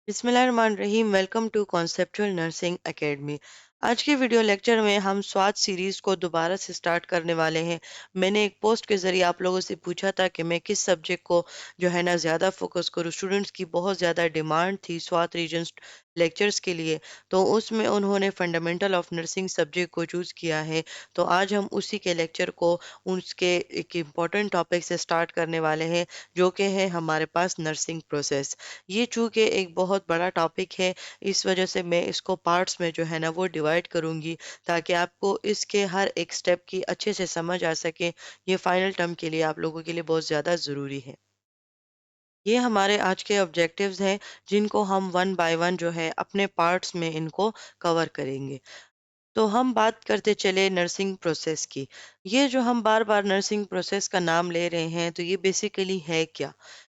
बिस्मिल्लाहिर्रहमानिर्रहीम। Welcome to conceptual nursing academy. आज के वीडियो लेक्चर में हम स्वाद सीरीज को दोबारा से स्टार्ट करने वाले हैं। मैंने एक पोस्ट के जरिए आप लोगों से पूछा था कि मैं किस सब्जेक्ट को जो है ना ज़्यादा फोकस करूँ। स्टूडेंट्स की बहुत ज़्यादा डिमांड थी स्वाद रीजन्स लेक्चर्स के लिए, तो उसमें उन्होंने फंडामेंटल ऑफ नर्सिंग सब्जेक्ट को चूज़ किया है। तो आज हम उसी के लेक्चर को उसके एक इम्पॉर्टेंट टॉपिक से स्टार्ट करने वाले हैं, जो कि है हमारे पास नर्सिंग प्रोसेस। ये चूंकि एक बहुत बड़ा टॉपिक है, इस वजह से मैं इसको पार्ट्स में जो है ना वो डिवाइड करूंगी, ताकि आपको इसके हर एक स्टेप की अच्छे से समझ आ सके। ये फाइनल टर्म के लिए आप लोगों के लिए बहुत ज़्यादा ज़रूरी है। ये हमारे आज के ऑब्जेक्टिव्स हैं, जिनको हम वन बाय वन जो है अपने पार्ट्स में इनको कवर करेंगे। तो हम बात करते चले नर्सिंग प्रोसेस की। ये जो हम बार बार नर्सिंग प्रोसेस का नाम ले रहे हैं, तो ये बेसिकली है क्या?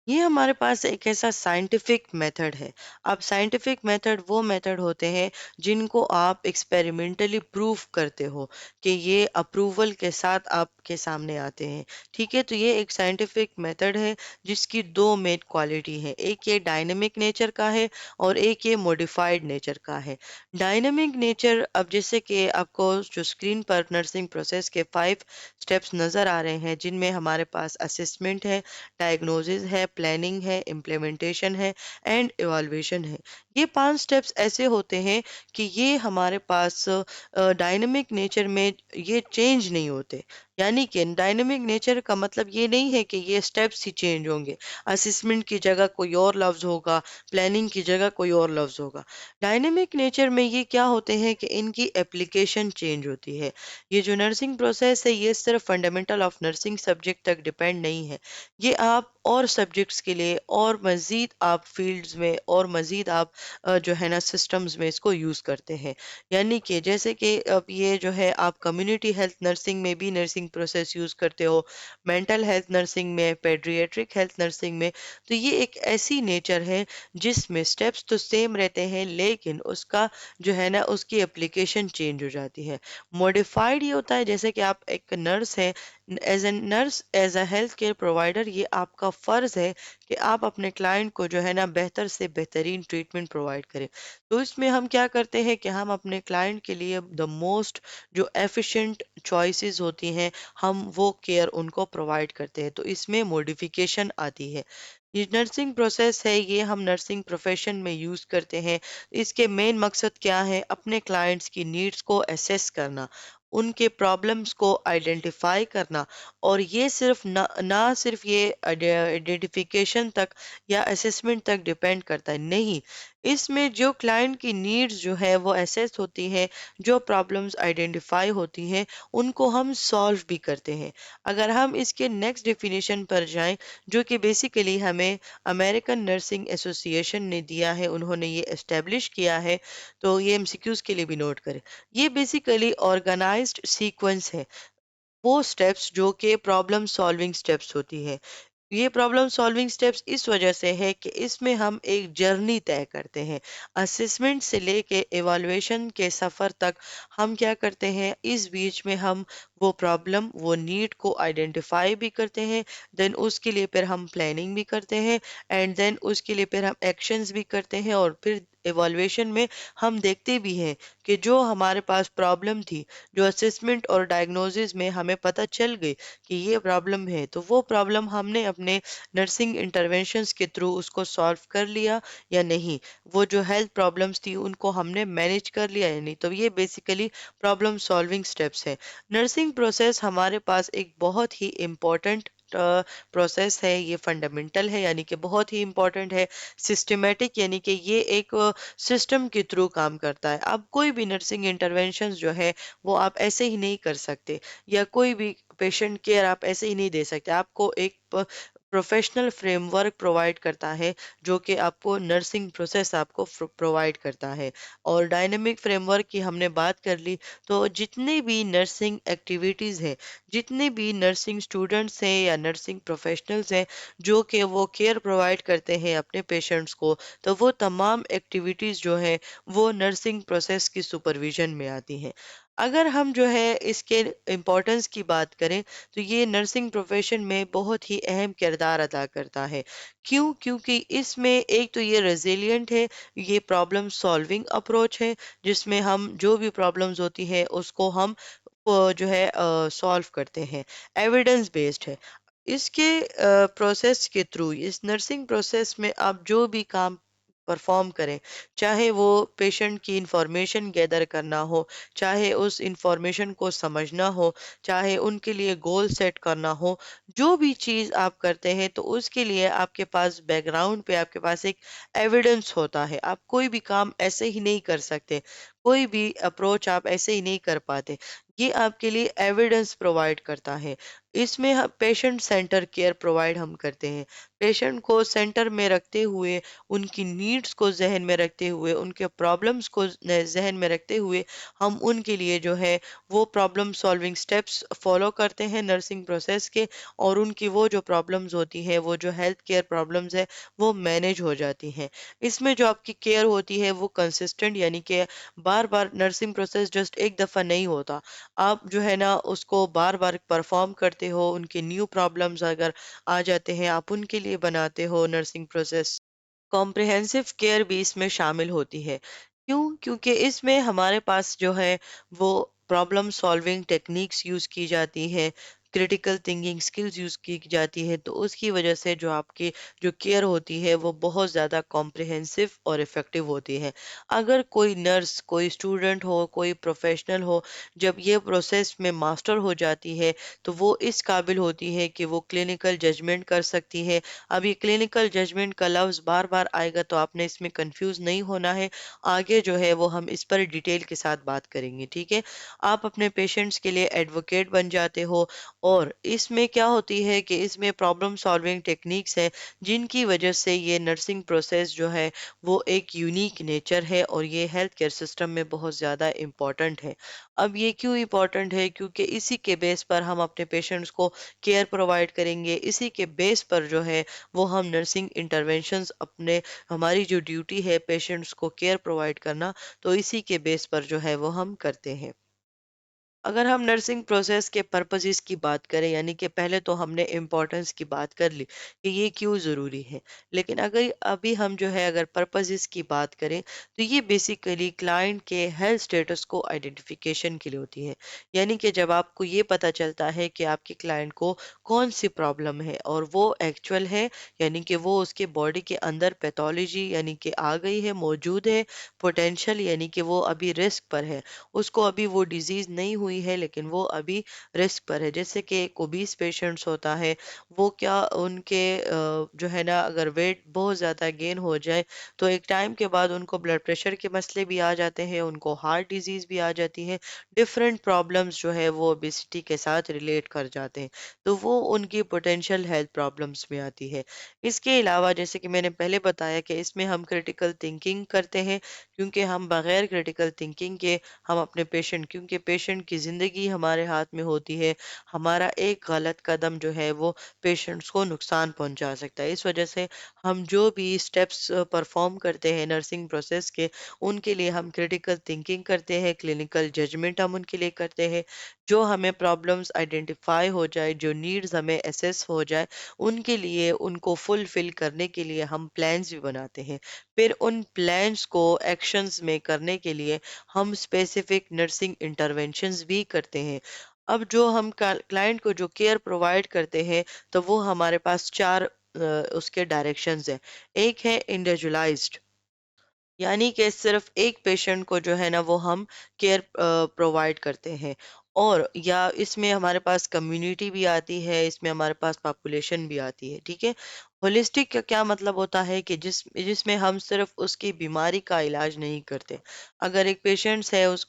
ये हमारे पास एक ऐसा साइंटिफिक मेथड है। अब साइंटिफिक मेथड वो मेथड होते हैं जिनको आप एक्सपेरिमेंटली प्रूव करते हो कि ये अप्रूवल के साथ आपके सामने आते हैं। ठीक है, तो ये एक साइंटिफिक मेथड है जिसकी दो मेन क्वालिटी है। एक ये डायनेमिक नेचर का है और एक ये मॉडिफाइड नेचर का है। डायनेमिक नेचर, अब जैसे कि आपको जो स्क्रीन पर नर्सिंग प्रोसेस के 5 स्टेप्स नज़र आ रहे हैं, जिनमें हमारे पास असेसमेंट है, डायग्नोसिस है, प्लानिंग है, इम्प्लीमेंटेशन है एंड इवैल्यूएशन है। ये 5 स्टेप्स ऐसे होते हैं कि ये हमारे पास डायनेमिक नेचर में ये चेंज नहीं होते। यानी कि डायनेमिक नेचर का मतलब ये नहीं है कि ये स्टेप्स ही चेंज होंगे। असेसमेंट की जगह कोई और लफ्ज़ होगा, प्लानिंग की जगह कोई और लफ्ज़ होगा। डायनेमिक नेचर में ये क्या होते हैं कि इनकी एप्लीकेशन चेंज होती है। ये जो नर्सिंग प्रोसेस है, ये सिर्फ फंडामेंटल ऑफ नर्सिंग सब्जेक्ट तक डिपेंड नहीं है। ये आप और सब्जेक्ट्स के लिए और मज़ीद आप फील्ड्स में और मज़ीद आप जो है ना सिस्टम्स में इसको यूज़ करते हैं। यानी कि जैसे कि अब ये जो है आप कम्युनिटी हेल्थ नर्सिंग में भी नर्सिंग प्रोसेस यूज़ करते हो, मेंटल हेल्थ नर्सिंग में, पेडियाट्रिक हेल्थ नर्सिंग में। तो ये एक ऐसी नेचर है जिसमें स्टेप्स तो सेम रहते हैं, लेकिन उसका जो है ना उसकी एप्लीकेशन चेंज हो जाती है। मॉडिफाइड ये होता है जैसे कि आप एक नर्स है, as a nurse, as a health care provider, ये आपका फ़र्ज़ है कि आप अपने क्लाइंट को जो है ना बेहतर से बेहतरीन ट्रीटमेंट प्रोवाइड करें। तो इसमें हम क्या करते हैं कि हम अपने क्लाइंट के लिए द मोस्ट जो एफिशिएंट चॉइसेस होती हैं, हम वो केयर उनको प्रोवाइड करते हैं। तो इसमें मॉडिफिकेशन आती है। ये नर्सिंग प्रोसेस है, ये हम नर्सिंग प्रोफेशन में यूज़ करते हैं। इसके मेन मकसद क्या है? अपने क्लाइंट्स की नीड्स को एसेस करना, उनके प्रॉब्लम्स को आइडेंटिफाई करना। और ये सिर्फ ना सिर्फ ये आइडेंटिफिकेशन तक या असेसमेंट तक डिपेंड करता है, नहीं। इसमें जो क्लाइंट की नीड्स जो है वो एसेस होती हैं, जो प्रॉब्लम्स आइडेंटिफाई होती हैं, उनको हम सॉल्व भी करते हैं। अगर हम इसके नेक्स्ट डेफिनेशन पर जाएं, जो कि बेसिकली हमें अमेरिकन नर्सिंग एसोसिएशन ने दिया है, उन्होंने ये एस्टेब्लिश किया है, तो ये एमसीक्यूज के लिए भी नोट करें। ये बेसिकली ऑर्गेनाइज्ड सीक्वेंस है, वो स्टेप्स जो कि प्रॉब्लम सॉल्विंग स्टेप्स होती है। ये प्रॉब्लम सॉल्विंग स्टेप्स इस वजह से है कि इसमें हम एक जर्नी तय करते हैं। असेसमेंट से लेके एवोल्यूशन के सफ़र तक हम क्या करते हैं, इस बीच में हम वो प्रॉब्लम, वो नीड को आइडेंटिफाई भी करते हैं। देन उसके लिए फिर हम प्लानिंग भी करते हैं, एंड देन उसके लिए फिर हम एक्शंस भी करते हैं, और फिर एवोल्यूशन में हम देखते भी हैं कि जो हमारे पास प्रॉब्लम थी, जो असेसमेंट और डायग्नोसिस में हमें पता चल गई कि ये प्रॉब्लम है, तो वो प्रॉब्लम हमने अपने नर्सिंग इंटरवेंशंस के थ्रू उसको सॉल्व कर लिया या नहीं। वो जो हेल्थ प्रॉब्लम्स थी उनको हमने मैनेज कर लिया या नहीं। तो ये बेसिकली प्रॉब्लम सॉल्विंग स्टेप्स है। नर्सिंग प्रोसेस हमारे पास एक बहुत ही इम्पोर्टेंट प्रोसेस है, ये फंडामेंटल है, यानी कि बहुत ही इम्पोर्टेंट है। सिस्टमेटिक, यानी कि ये एक सिस्टम के थ्रू काम करता है। अब कोई भी नर्सिंग इंटरवेंशंस जो है वो आप ऐसे ही नहीं कर सकते, या कोई भी पेशेंट केयर आप ऐसे ही नहीं दे सकते। आपको एक प्रोफेशनल फ्रेमवर्क प्रोवाइड करता है, जो कि आपको नर्सिंग प्रोसेस आपको प्रोवाइड करता है। और डायनेमिक फ्रेमवर्क की हमने बात कर ली, तो जितने भी नर्सिंग एक्टिविटीज़ हैं, जितने भी नर्सिंग स्टूडेंट्स हैं या नर्सिंग प्रोफेशनल्स हैं, जो कि वो केयर प्रोवाइड करते हैं अपने पेशेंट्स को, तो वो तमाम एक्टिविटीज़ जो हैं वो नर्सिंग प्रोसेस की सुपरविजन में आती हैं। اگر ہم جو ہے اس کے امپورٹنس کی بات کریں تو یہ نرسنگ پروفیشن میں بہت ہی اہم کردار ادا کرتا ہے۔ کیوں؟ کیونکہ اس میں ایک تو یہ ریزیلینٹ ہے، یہ پرابلم سالونگ اپروچ ہے، جس میں ہم جو بھی پرابلمز ہوتی ہے اس کو ہم جو ہے سالو کرتے ہیں، ایویڈنس بیسڈ ہے۔ اس کے پروسیس کے تھرو، اس نرسنگ پروسیس میں آپ جو بھی کام پرفارم کریں، چاہے وہ پیشنٹ کی انفارمیشن گیدر کرنا ہو، چاہے اس انفارمیشن کو سمجھنا ہو، چاہے ان کے لیے گول سیٹ کرنا ہو، جو بھی چیز آپ کرتے ہیں تو اس کے لیے آپ کے پاس بیک گراؤنڈ پہ آپ کے پاس ایک ایویڈنس ہوتا ہے۔ آپ کوئی بھی کام ایسے ہی نہیں کر سکتے، کوئی بھی اپروچ آپ ایسے ہی نہیں کر پاتے۔ یہ آپ کے لیے ایویڈنس پرووائڈ کرتا ہے۔ اس میں پیشنٹ سینٹر کیئر پرووائڈ ہم کرتے ہیں، پیشنٹ کو سینٹر میں رکھتے ہوئے، ان کی نیڈز کو ذہن میں رکھتے ہوئے، ان کے پرابلمز کو ذہن میں رکھتے ہوئے ہم ان کے لیے جو ہے وہ پرابلم سالونگ سٹیپس فالو کرتے ہیں نرسنگ پروسیس کے، اور ان کی وہ جو پرابلمز ہوتی ہیں، وہ جو ہیلتھ کیئر پرابلمز ہے، وہ مینج ہو جاتی ہیں۔ اس میں جو آپ کی کیئر ہوتی ہے وہ کنسسٹنٹ، یعنی کہ بار بار نرسنگ پروسیس جسٹ ایک دفعہ نہیں ہوتا، آپ جو ہے نا اس کو بار بار پرفارم کرتے ہو، ان کے نیو پرابلمز اگر آ جاتے ہیں آپ ان کے لیے بناتے ہو نرسنگ پروسیس۔ کمپریہنسو کیئر بھی اس میں شامل ہوتی ہے۔ کیوں؟ کیونکہ اس میں ہمارے پاس جو ہے وہ پرابلم سالونگ ٹیکنیکس یوز کی جاتی ہے، کریٹیکل تھنکنگ سکلز یوز کی جاتی ہے، تو اس کی وجہ سے جو آپ کی جو کیئر ہوتی ہے وہ بہت زیادہ کمپریہنسو اور افیکٹو ہوتی ہے۔ اگر کوئی نرس، کوئی اسٹوڈنٹ ہو، کوئی پروفیشنل ہو، جب یہ پروسیس میں ماسٹر ہو جاتی ہے تو وہ اس قابل ہوتی ہے کہ وہ کلینکل ججمنٹ کر سکتی ہے۔ اب یہ کلینکل ججمنٹ کا لفظ بار بار آئے گا تو آپ نے اس میں کنفیوز نہیں ہونا ہے، آگے جو ہے وہ ہم اس پر ڈیٹیل کے ساتھ بات کریں گے، ٹھیک ہے؟ آپ اپنے پیشنٹس کے لیے ایڈوکیٹ بن جاتے ہو، اور اس میں کیا ہوتی ہے کہ اس میں پرابلم سالونگ ٹیکنیکس ہیں جن کی وجہ سے یہ نرسنگ پروسیس جو ہے وہ ایک یونیک نیچر ہے، اور یہ ہیلتھ کیئر سسٹم میں بہت زیادہ امپورٹنٹ ہے۔ اب یہ کیوں امپورٹنٹ ہے؟ کیونکہ اسی کے بیس پر ہم اپنے پیشنٹس کو کیئر پرووائڈ کریں گے، اسی کے بیس پر جو ہے وہ ہم نرسنگ انٹرونشنز اپنے، ہماری جو ڈیوٹی ہے پیشنٹس کو کیئر پرووائڈ کرنا، تو اسی کے بیس پر جو ہے وہ ہم کرتے ہیں۔ اگر ہم نرسنگ پروسیس کے پرپزز کی بات کریں، یعنی کہ پہلے تو ہم نے امپورٹنس کی بات کر لی کہ یہ کیوں ضروری ہے، لیکن اگر ابھی ہم جو ہے اگر پرپزز کی بات کریں تو یہ بیسیکلی کلائنٹ کے ہیلتھ سٹیٹس کو آئیڈینٹیفیکیشن کے لیے ہوتی ہے۔ یعنی کہ جب آپ کو یہ پتا چلتا ہے کہ آپ کے کلائنٹ کو کون سی پرابلم ہے اور وہ ایکچوئل ہے، یعنی کہ وہ اس کے باڈی کے اندر پیتھولوجی یعنی کہ آ گئی ہے، موجود ہے، پوٹینشیل یعنی کہ وہ ابھی رسک پر ہے، اس کو ابھی وہ ڈیزیز نہیں ہوئی ہے لیکن وہ ابھی رسک پر ہے، جیسے کہ ایک اوبیس پیشنٹس ہوتا ہے، وہ کیا ان کے جو ہے نا اگر ویٹ بہت زیادہ گین ہو جائے تو ایک ٹائم کے بعد ان کو بلڈ پریشر کے مسئلے بھی آ جاتے ہیں، ان کو ہارٹ ڈیزیز بھی آ جاتی ہے، ڈفرینٹ پرابلمز جو ہے وہ اوبیسٹی کے ساتھ ریلیٹ کر جاتے ہیں، تو وہ ان کی پوٹینشیل ہیلتھ پرابلمز میں آتی ہے۔ اس کے علاوہ جیسے کہ میں نے پہلے بتایا کہ اس میں ہم کریٹیکل تھنکنگ کرتے ہیں، کیونکہ ہم بغیر کریٹیکل تھنکنگ کے ہم اپنے پیشنٹ، کیونکہ پیشنٹ کی زندگی ہمارے ہاتھ میں ہوتی ہے، ہمارا ایک غلط قدم جو ہے وہ پیشنٹس کو نقصان پہنچا سکتا ہے، اس وجہ سے ہم جو بھی سٹیپس پرفارم کرتے ہیں نرسنگ پروسیس کے، ان کے لیے ہم کریٹیکل تھنکنگ کرتے ہیں، کلینکل ججمنٹ ہم ان کے لیے کرتے ہیں، جو ہمیں پرابلمس آئیڈینٹیفائی ہو جائے، جو نیڈز ہمیں ایسیس ہو جائے، ان کے لیے ان کو فل کرنے کے لیے ہم پلانز بھی بناتے ہیں، پھر ان پلانز کو ایکشنز میں کرنے کے لیے ہم اسپیسیفک نرسنگ انٹرونشنز بھی کرتے ہیں۔ اب جو ہم کلائنٹ کو جو کیئر پرووائڈ کرتے ہیں تو وہ ہمارے پاس چار اس کے ڈائریکشنز ہیں۔ ایک ہے انڈیویجولائزڈ، یعنی کہ صرف ایک پیشنٹ کو جو ہے نا وہ ہم کیئر پرووائڈ کرتے ہیں، اور یا اس میں ہمارے پاس کمیونٹی بھی آتی ہے، اس میں ہمارے پاس پاپولیشن بھی آتی ہے، ٹھیک ہے؟ ہولسٹک کا کیا مطلب ہوتا ہے کہ جس میں ہم صرف اس کی بیماری کا علاج نہیں کرتے۔ اگر ایک پیشنٹ ہے، اس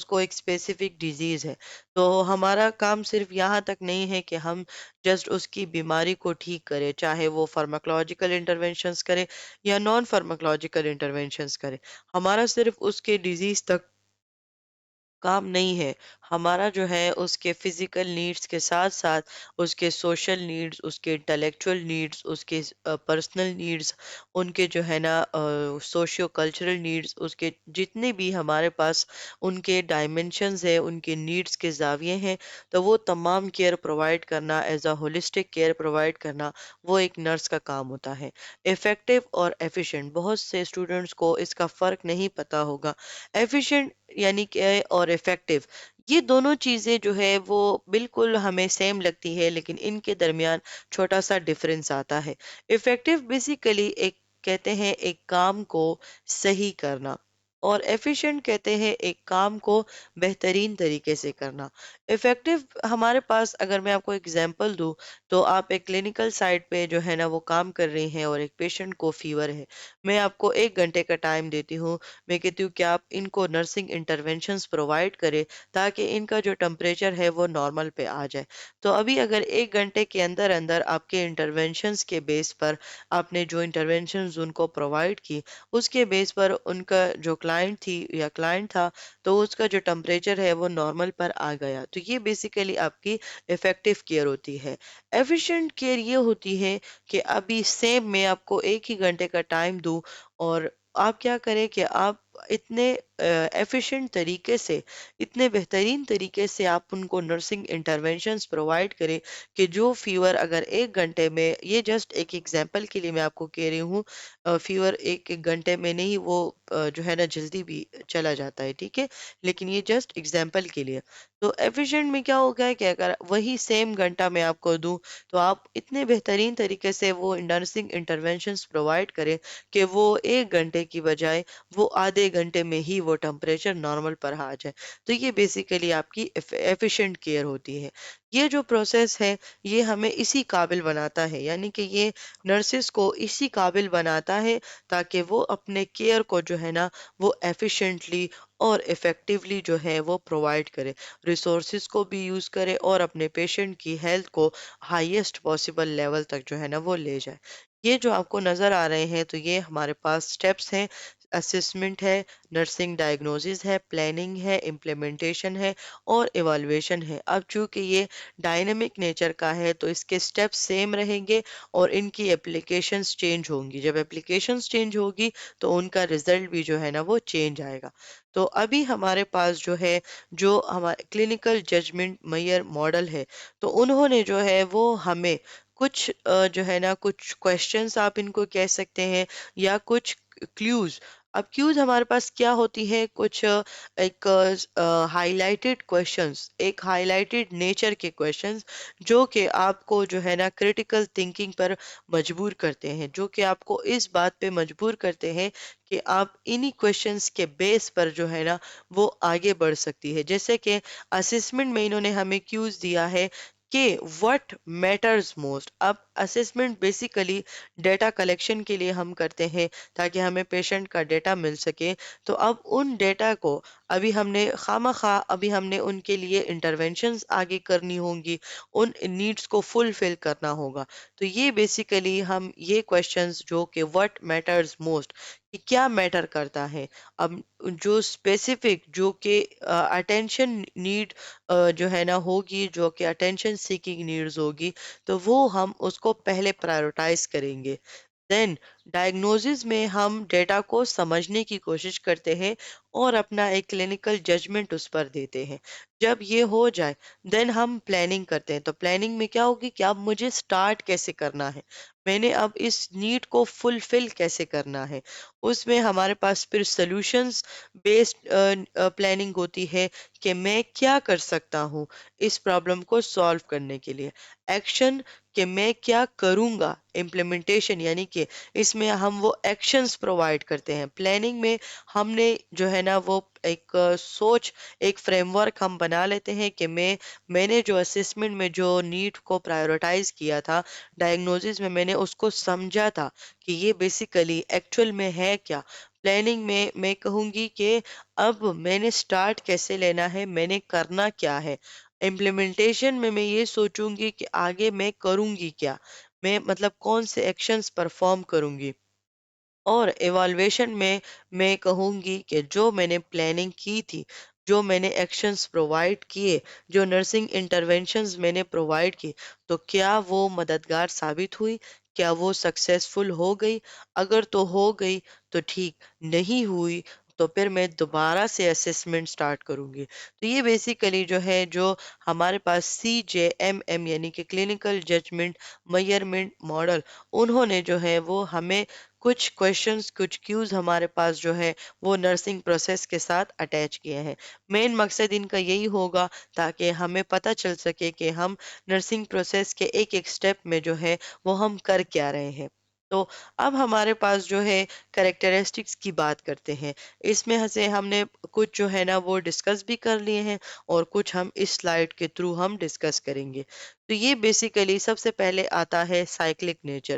کو ایک اسپیسیفک ڈیزیز ہے، تو ہمارا کام صرف یہاں تک نہیں ہے کہ ہم جسٹ اس کی بیماری کو ٹھیک کریں، چاہے وہ فارماکولوجیکل انٹرونشنز کریں یا نان فارماکولوجیکل انٹرونشنز کریں، ہمارا صرف اس کے ڈیزیز تک काम नहीं है। हमारा जो है उसके फिजिकल नीड्स के साथ साथ उसके सोशल नीड्स, उसके इंटेलेक्चुअल नीड्स, उसके पर्सनल नीड्स, उनके जो है ना सोशियो कल्चरल नीड्स, उसके जितने भी हमारे पास उनके डायमेंशंस है, उनके नीड्स के जाविये हैं, तो वो तमाम केयर प्रोवाइड करना, as a holistic care provide करना, वो एक नर्स का काम होता है। इफेक्टिव और एफिशिएंट, बहुत से स्टूडेंट्स को इसका फ़र्क नहीं पता होगा। एफिशिएंट यानी कि और इफेक्टिव, ये दोनों चीजें जो है वो बिल्कुल हमें सेम लगती है, लेकिन इनके दरमियान छोटा सा डिफरेंस आता है। इफेक्टिव बेसिकली एक कहते हैं एक काम को सही करना, और एफिशिएंट कहते हैं एक काम को बेहतरीन तरीके से करना। इफेक्टिव हमारे पास, अगर मैं आपको एग्जांपल दूं, तो आप एक क्लिनिकल साइट पे जो है ना वो काम कर रही हैं और एक पेशेंट को फीवर है। मैं आपको 1 घंटे का टाइम देती हूँ। मैं कहती हूँ कि आप इनको नर्सिंग इंटरवेंशंस प्रोवाइड करें ताकि इनका जो टेम्परेचर है वो नॉर्मल पे आ जाए। तो अभी अगर 1 घंटे के अंदर अंदर आपके इंटरवेंशंस के बेस पर आपने जो इंटरवेंशंस उनको प्रोवाइड की, उसके बेस पर उनका जो क्लाइंट थी या क्लाइंट था, तो उसका जो टेम्परेचर है वो नॉर्मल पर आ गया, तो ये बेसिकली आपकी इफेक्टिव केयर होती है। एफिशिएंट केयर ये होती है कि अभी सेम मैं आपको 1 ही घंटे का टाइम दूं, और आप क्या करें कि आप इतने एफिशिएंट तरीके से, इतने बेहतरीन तरीके से आप उनको नर्सिंग इंटरवेंशंस प्रोवाइड करें कि जो फीवर अगर 1 घंटे में, ये जस्ट एक एग्जांपल के लिए मैं आपको कह रही हूँ, फीवर एक एक घंटे में नहीं, वो जो है ना जल्दी भी चला जाता है, ठीक है, लेकिन ये जस्ट एग्जांपल के लिए। तो एफिशिएंट में क्या होगा कि अगर वही सेम घंटा मैं आपको दूं, तो आप इतने बेहतरीन तरीके से वो नर्सिंग इंटरवेंशंस प्रोवाइड करें कि वो 1 घंटे की बजाय वो आधे घंटे में ही वो टेम्परेचर नॉर्मल पर आ जाए। तो ये बेसिकली आपकी एफिशिएंट केयर होती है। ये जो प्रोसेस है, ये हमें इसी काबिल बनाता है, यानी कि ये नर्सिस को इसी काबिल बनाता है ताकि वो अपने केयर को जो है ना वो एफिशिएंटली और इफेक्टिवली जो है वो प्रोवाइड करे, रिसोर्सेज को भी यूज़ करे और अपने पेशेंट की हेल्थ को हाईएस्ट पॉसिबल लेवल तक जो है ना वो ले जाए। ये जो आपको नज़र आ रहे हैं, तो ये हमारे पास स्टेप्स हैं। असेसमेंट है, नर्सिंग डायग्नोसिस है, प्लानिंग है, इम्प्लीमेंटेशन है और इवैल्यूएशन है। अब चूंकि ये डायनेमिक नेचर का है, तो इसके स्टेप्स सेम रहेंगे और इनकी एप्लीकेशंस चेंज होंगी। जब एप्लीकेशंस चेंज होगी, तो उनका रिजल्ट भी जो है ना वो चेंज आएगा। तो अभी हमारे पास जो है, जो हमारे क्लिनिकल जजमेंट मेयर मॉडल है, तो उन्होंने जो है वो हमें कुछ जो है ना कुछ क्वेश्चंस आप इनको कह सकते हैं, या कुछ क्लूज। अब क्यूज हमारे पास क्या होती है, कुछ एक हाइलाइटेड क्वेश्चंस, एक हाइलाइटेड नेचर के क्वेश्चंस, जो कि आपको जो है ना क्रिटिकल थिंकिंग पर मजबूर करते हैं, जो कि आपको इस बात पे मजबूर करते हैं कि आप इन्हीं क्वेश्चंस के बेस पर जो है ना वो आगे बढ़ सकती है। जैसे कि असेसमेंट में इन्होंने हमें क्यूज दिया है कि व्हाट मैटर्स मोस्ट। अब असेसमेंट बेसिकली डेटा कलेक्शन के लिए हम करते हैं ताकि हमें पेशेंट का डेटा मिल सके। तो अब उन डेटा को अभी हमने खामखा अभी हमने उनके लिए इंटरवेंशंस आगे करनी होंगी, उन नीड्स को फुलफिल करना होगा। तो ये बेसिकली हम ये क्वेश्चंस जो कि व्हाट मैटर्स मोस्ट, कि क्या मैटर करता है, अब जो स्पेसिफिक जो कि अटेंशन नीड जो है ना होगी, जो कि अटेंशन सीकिंग नीड्स होगी, तो वो हम उसको पहले प्रायोरिटाइज करेंगे। देन डायग्नोसिस में हम डेटा को समझने की कोशिश करते हैं और अपना एक क्लिनिकल जजमेंट उस पर देते हैं। जब ये हो जाए, देन हम प्लानिंग करते हैं। तो प्लानिंग में क्या होगी कि अब मुझे स्टार्ट कैसे करना है, मैंने अब इस नीड को फुलफिल कैसे करना है। उसमें हमारे पास फिर सॉल्यूशंस बेस्ड प्लानिंग होती है कि मैं क्या कर सकता हूँ इस प्रॉब्लम को सॉल्व करने के लिए। एक्शन, कि मैं क्या करूँगा। इम्प्लीमेंटेशन यानी कि इसमें हम वो एक्शंस प्रोवाइड करते हैं। प्लानिंग में हमने जो है ना वो एक सोच, एक फ्रेमवर्क हम बना लेते हैं कि मैंने जो असेसमेंट में जो नीड को प्रायोरिटाइज किया था, डायग्नोसिस में मैंने उसको समझा था कि ये बेसिकली एक्चुअल में है क्या। प्लानिंग में मैं कहूँगी कि अब मैंने स्टार्ट कैसे लेना है, मैंने करना क्या है। इम्प्लीमेंटेशन में मैं ये सोचूंगी कि आगे मैं करूंगी क्या, मैं मतलब कौन से एक्शंस परफॉर्म करूंगी। और इवैल्यूएशन में मैं कहूंगी कि जो मैंने प्लानिंग की थी جو میں نے ایکشنز پرووائڈ کیے، جو نرسنگ انٹرونشنز میں نے پرووائڈ کی، تو کیا وہ مددگار ثابت ہوئی؟ کیا وہ سکسیسفل ہو گئی؟ اگر تو ہو گئی تو ٹھیک، نہیں ہوئی تو پھر میں دوبارہ سے اسیسمنٹ سٹارٹ کروں گی۔ تو یہ بیسیکلی جو ہے، جو ہمارے پاس CJMM یعنی کہ کلینکل ججمنٹ میئرمنٹ ماڈل، انہوں نے جو ہے وہ ہمیں کچھ کویشچنز، کچھ کیوز ہمارے پاس جو ہے وہ نرسنگ پروسیس کے ساتھ اٹیچ کیے ہیں۔ مین مقصد ان کا یہی ہوگا تاکہ ہمیں پتہ چل سکے کہ ہم نرسنگ پروسیس کے ایک ایک سٹیپ میں جو ہے وہ ہم کر کیا رہے ہیں۔ تو اب ہمارے پاس جو ہے کریکٹرسٹکس کی بات کرتے ہیں۔ اس میں سے ہم نے کچھ جو ہے نا وہ ڈسکس بھی کر لیے ہیں، اور کچھ ہم اس سلائیڈ کے تھرو ہم ڈسکس کریں گے۔ تو یہ بیسیکلی سب سے پہلے آتا ہے سائیکلک نیچر۔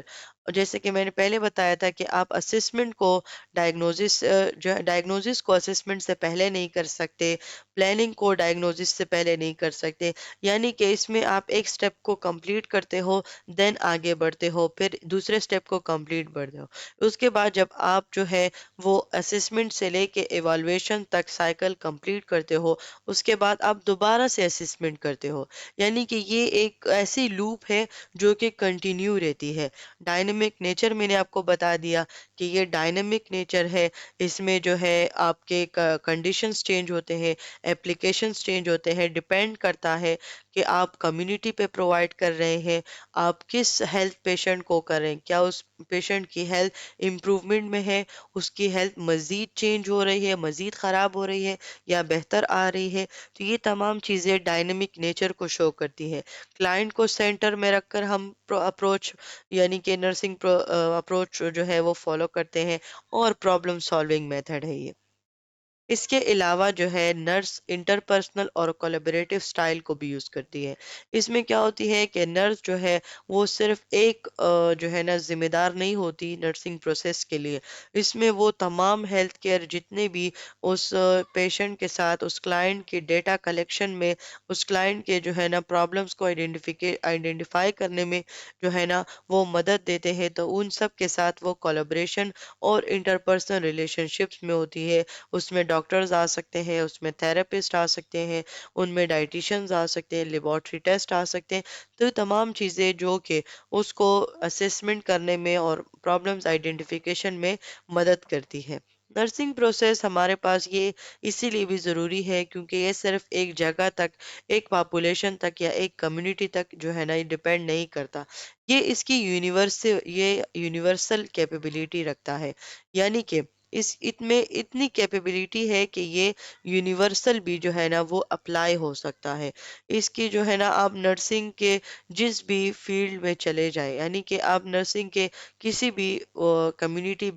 جیسے کہ میں نے پہلے بتایا تھا کہ آپ اسسمنٹ کو ڈائگنوزس کو اسسمنٹ سے پہلے نہیں کر سکتے، پلاننگ کو ڈائگنوزس سے پہلے نہیں کر سکتے، یعنی کہ اس میں آپ ایک سٹیپ کو کمپلیٹ کرتے ہو، دین آگے بڑھتے ہو، پھر دوسرے سٹیپ کو کمپلیٹ بڑھتے ہو۔ اس کے بعد جب آپ جو ہے وہ اسسمنٹ سے لے کے ایوالویشن تک سائیکل کمپلیٹ کرتے ہو، اس کے بعد آپ دوبارہ سے اسسمنٹ کرتے ہو، یعنی کہ یہ ایک ایسی لوپ ہے جو کہ کنٹینیو رہتی ہے۔ ڈائنمک نیچر میں نے آپ کو بتا دیا کہ یہ ڈائنمک نیچر ہے، اس میں جو ہے آپ کے کنڈیشنز چینج ہوتے ہیں، اپلیکیشنز چینج ہوتے ہیں، ڈیپینڈ کرتا ہے کہ آپ کمیونٹی پہ پرووائڈ کر رہے ہیں، آپ کس ہیلتھ پیشنٹ کو کر رہے ہیں، کیا اس پیشنٹ کی ہیلتھ امپروومنٹ میں ہے، اس کی ہیلتھ مزید چینج ہو رہی ہے، مزید خراب ہو رہی ہے، یا بہتر آ رہی ہے۔ تو یہ تمام چیزیں ڈائنمک نیچر کو شو کرتی ہے۔ کلائنٹ کو سینٹر میں رکھ کر ہم اپروچ یعنی کہ نرسنگ اپروچ جو ہے وہ فالو کرتے ہیں، اور پرابلم سالونگ میتھڈ ہے یہ۔ اس کے علاوہ جو ہے نرس انٹرپرسنل اور کولیبریٹو سٹائل کو بھی یوز کرتی ہے۔ اس میں کیا ہوتی ہے کہ نرس جو ہے وہ صرف ایک جو ہے نا ذمہ دار نہیں ہوتی نرسنگ پروسیس کے لیے، اس میں وہ تمام ہیلتھ کیئر جتنے بھی اس پیشنٹ کے ساتھ اس کلائنٹ کی ڈیٹا کلیکشن میں، اس کلائنٹ کے جو ہے نا پرابلمس کو آئیڈینٹیفائی کرنے میں جو ہے نا وہ مدد دیتے ہیں، تو ان سب کے ساتھ وہ کولیبریشن اور انٹرپرسنل ریلیشن شپس میں ہوتی ہے۔ اس میں ڈاکٹرز آ سکتے ہیں، اس میں تھراپسٹ آ سکتے ہیں، ان میں ڈائٹیشنز آ سکتے ہیں، لیبارٹری ٹیسٹ آ سکتے ہیں۔ تو یہ تمام چیزیں جو کہ اس کو اسیسمنٹ کرنے میں اور پرابلمز آئیڈینٹیفیکیشن میں مدد کرتی ہے۔ نرسنگ پروسیس ہمارے پاس یہ اسی لیے بھی ضروری ہے کیونکہ یہ صرف ایک جگہ تک، ایک پاپولیشن تک یا ایک کمیونٹی تک جو ہے نا یہ ڈیپینڈ نہیں کرتا، یہ اس کی یونیورسل کیپیبلٹی رکھتا ہے، یعنی کہ اس میں اتنی کیپیبلٹی ہے کہ یہ یونیورسل بھی جو ہے نا وہ اپلائی ہو سکتا ہے۔ اس کی جو ہے نا آپ نرسنگ کے جس بھی فیلڈ میں چلے جائیں، یعنی کہ آپ نرسنگ کے کسی بھی کمیونٹی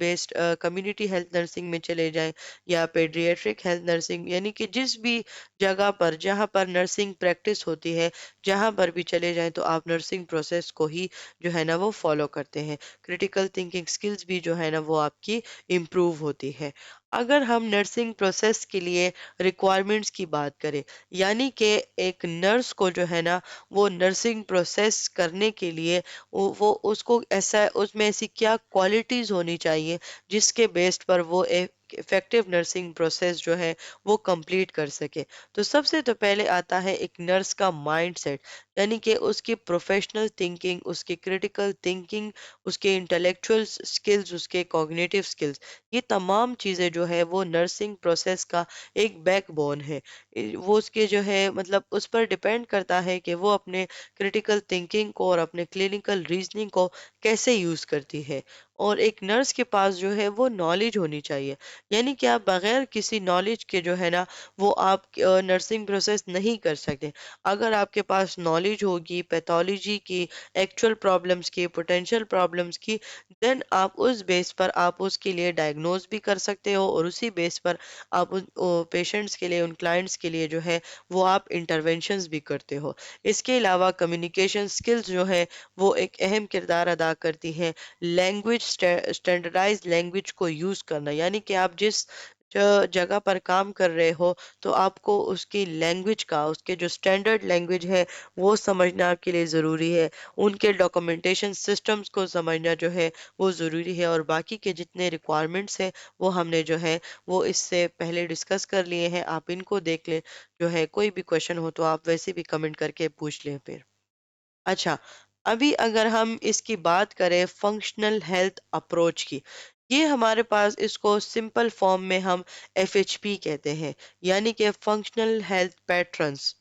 ہیلتھ نرسنگ میں چلے جائیں، یا پیڈیاٹرک ہیلتھ نرسنگ، یعنی کہ جس بھی جگہ پر جہاں پر نرسنگ پریکٹس ہوتی ہے، جہاں پر بھی چلے جائیں تو آپ نرسنگ پروسیس کو ہی جو ہے نا وہ فالو کرتے ہیں۔ کریٹیکل تھنکنگ سکلز بھی جو ہے نا وہ آپ کی امپروو ہوتی ہے۔ اگر ہم نرسنگ پروسیس کے لیے ریکوائرمنٹس کی بات کریں، یعنی کہ ایک نرس کو جو ہے نا وہ نرسنگ پروسیس کرنے کے لیے وہ اس کو اس میں ایسی کیا کوالٹیز ہونی چاہیے جس کے بیسڈ پر وہ ایک افیکٹو نرسنگ پروسیس جو ہے وہ کمپلیٹ کر سکے۔ تو سب سے تو پہلے آتا ہے ایک نرس کا مائنڈ سیٹ، یعنی کہ اس کی پروفیشنل تھنکنگ، اس کی کریٹیکل تھنکنگ، اس کے انٹلیکچوئل سکلز، اس کے کوگنیٹیو سکلز، یہ تمام چیزیں جو ہے وہ نرسنگ پروسیس کا ایک بیک بون ہے۔ وہ اس کے جو ہے مطلب اس پر ڈیپینڈ کرتا ہے کہ وہ اپنے کریٹیکل تھنکنگ کو اور اپنے کلینکل ریزننگ کو کیسے یوز کرتی ہے۔ اور ایک نرس کے پاس جو ہے وہ نالج ہونی چاہیے، یعنی کہ آپ بغیر کسی نالج کے جو ہے نا وہ آپ نرسنگ پروسیس نہیں کر سکتے۔ اگر آپ کے پاس نالج ہوگی پیتھولوجی کی، ایکچوئل پرابلمس کی، پوٹینشیل پرابلمس کی، دین آپ اس بیس پر آپ اس کے لیے ڈائگنوز بھی کر سکتے ہو، اور اسی بیس پر آپ ان پیشنٹس کے لیے، ان کلائنٹس کے لیے جو ہے وہ آپ انٹرونشنز بھی کرتے ہو۔ اس کے علاوہ کمیونیکیشن سکلز جو ہے وہ ایک اہم کردار ادا کرتی ہیں۔ لینگویج، اسٹینڈرڈائز لینگویج کو یوز کرنا، یعنی کہ آپ جس जगह पर काम कर रहे हो तो आपको उसकी लैंग्वेज का, उसके जो स्टैंडर्ड लैंग्वेज है वो समझना आपके लिए ज़रूरी है। उनके डॉक्यूमेंटेशन सिस्टम्स को समझना जो है वो ज़रूरी है, और बाकी के जितने रिक्वायरमेंट्स हैं वो हमने जो है वो इससे पहले डिस्कस कर लिए हैं। आप इनको देख लें। जो है कोई भी क्वेश्चन हो तो आप वैसे भी कमेंट करके पूछ लें फिर। अच्छा, अभी अगर हम इसकी बात करें फंक्शनल हेल्थ अप्रोच की, ये हमारे पास इसको सिंपल फॉर्म में हम एफएचपी कहते हैं, यानी कि फंक्शनल हेल्थ पैटर्न्स।